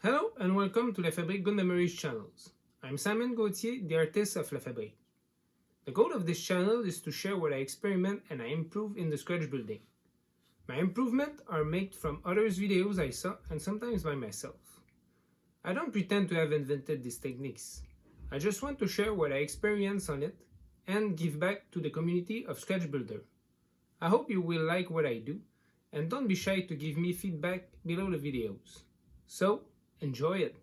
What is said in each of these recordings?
Hello and welcome to La Fabrique Good Memories channels. I'm Simon Gauthier, the artist of La Fabrique. The goal of this channel is to share what I experiment and I improve in the scratch building. My improvements are made from others' videos I saw and sometimes by myself. I don't pretend to have invented these techniques. I just want to share what I experience on it and give back to the community of scratch builder. I hope you will like what I do and don't be shy to give me feedback below the videos. So, enjoy it!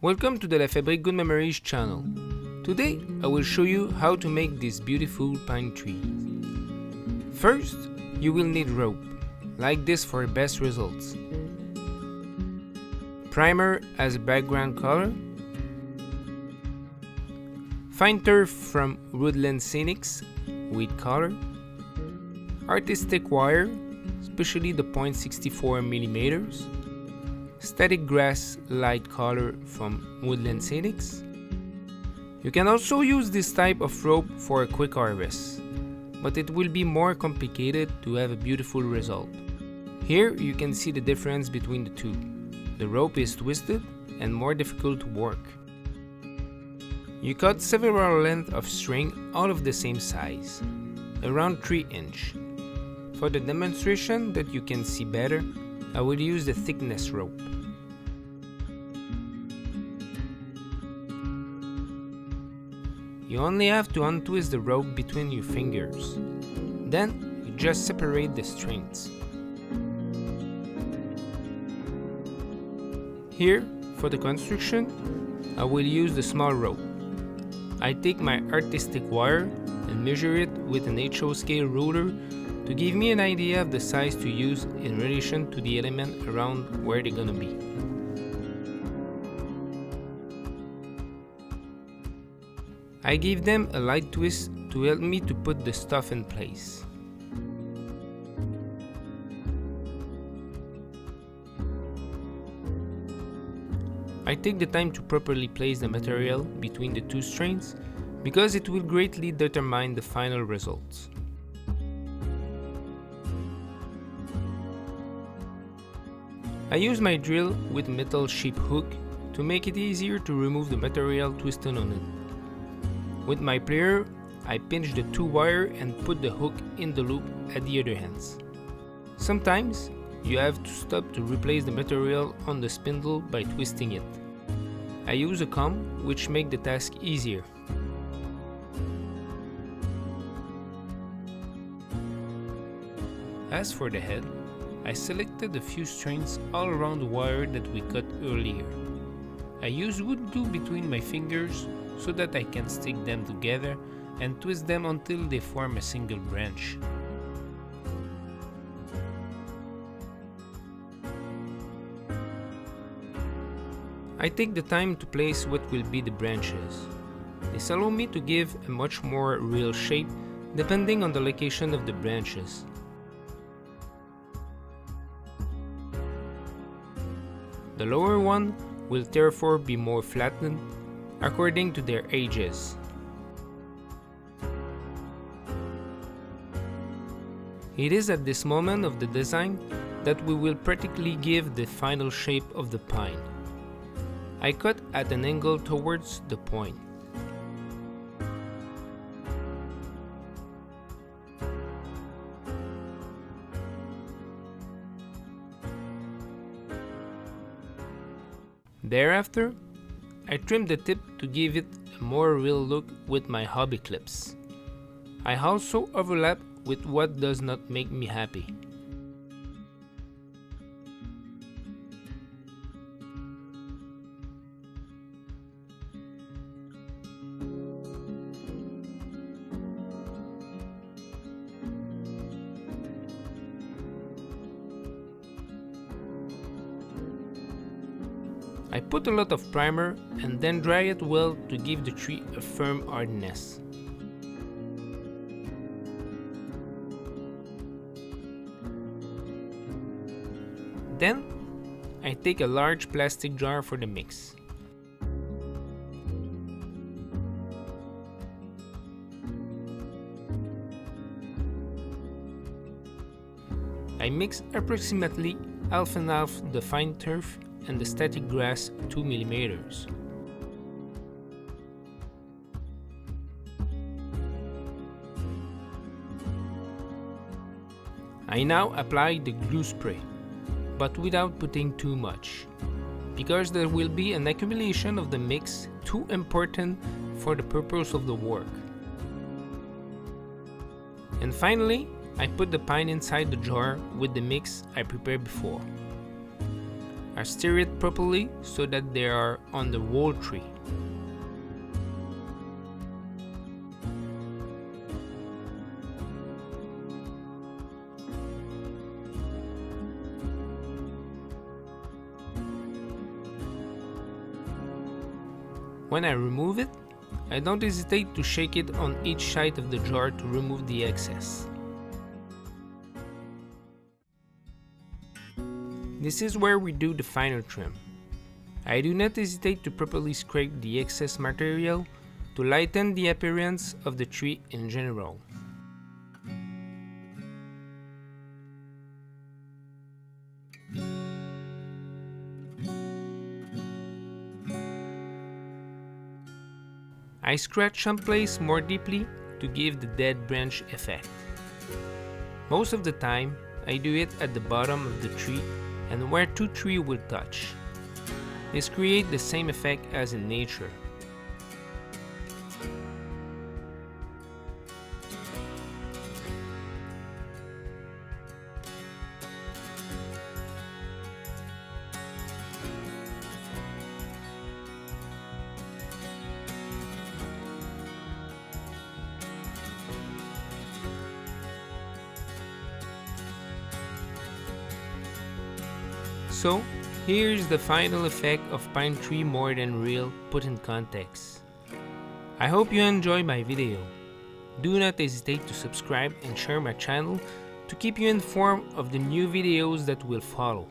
Welcome to the La Fabrique Good Memories channel. Today, I will show you how to make this beautiful pine tree. First, you will need rope, like this for best results. Primer as a background color. Fine turf from Woodland Scenics with color. Artistic wire, especially the 0.64mm. Static grass light color from Woodland Scenics. You can also use this type of rope for a quick harvest, but it will be more complicated to have a beautiful result. Here you can see the difference between the two. The rope is twisted and more difficult to work. You cut several lengths of string all of the same size, around 3 inch. For the demonstration that you can see better, I will use the thickness rope. You only have to untwist the rope between your fingers. Then, you just separate the strings. Here, for the construction, I will use the small rope. I take my artistic wire and measure it with an HO scale ruler to give me an idea of the size to use in relation to the element around where they're gonna be. I give them a light twist to help me to put the stuff in place. I take the time to properly place the material between the two strings because it will greatly determine the final results. I use my drill with metal sheep hook to make it easier to remove the material twisted on it. With my plier, I pinch the two wires and put the hook in the loop at the other ends. Sometimes, you have to stop to replace the material on the spindle by twisting it. I use a comb, which makes the task easier. As for the head, I selected a few strings all around the wire that we cut earlier. I use wood glue between my fingers so that I can stick them together and twist them until they form a single branch. I take the time to place what will be the branches. This allows me to give a much more real shape depending on the location of the branches. The lower one will therefore be more flattened according to their ages. It is at this moment of the design that we will practically give the final shape of the pine. I cut at an angle towards the point. Thereafter, I trim the tip to give it a more real look with my hobby clips. I also overlap with what does not make me happy. I put a lot of primer and then dry it well to give the tree a firm hardness. Then, I take a large plastic jar for the mix. I mix approximately half and half the fine turf and the static grass 2 mm. I now apply the glue spray, but without putting too much, because there will be an accumulation of the mix too important for the purpose of the work. And finally, I put the pine inside the jar with the mix I prepared before. I stir it properly so that they are on the whole tree. When I remove it, I don't hesitate to shake it on each side of the jar to remove the excess. This is where we do the final trim. I do not hesitate to properly scrape the excess material to lighten the appearance of the tree in general. I scratch some place more deeply to give the dead branch effect. Most of the time, I do it at the bottom of the tree and where two trees will touch. This creates the same effect as in nature. So, here's the final effect of pine tree more than real put in context. I hope you enjoyed my video. Do not hesitate to subscribe and share my channel to keep you informed of the new videos that will follow.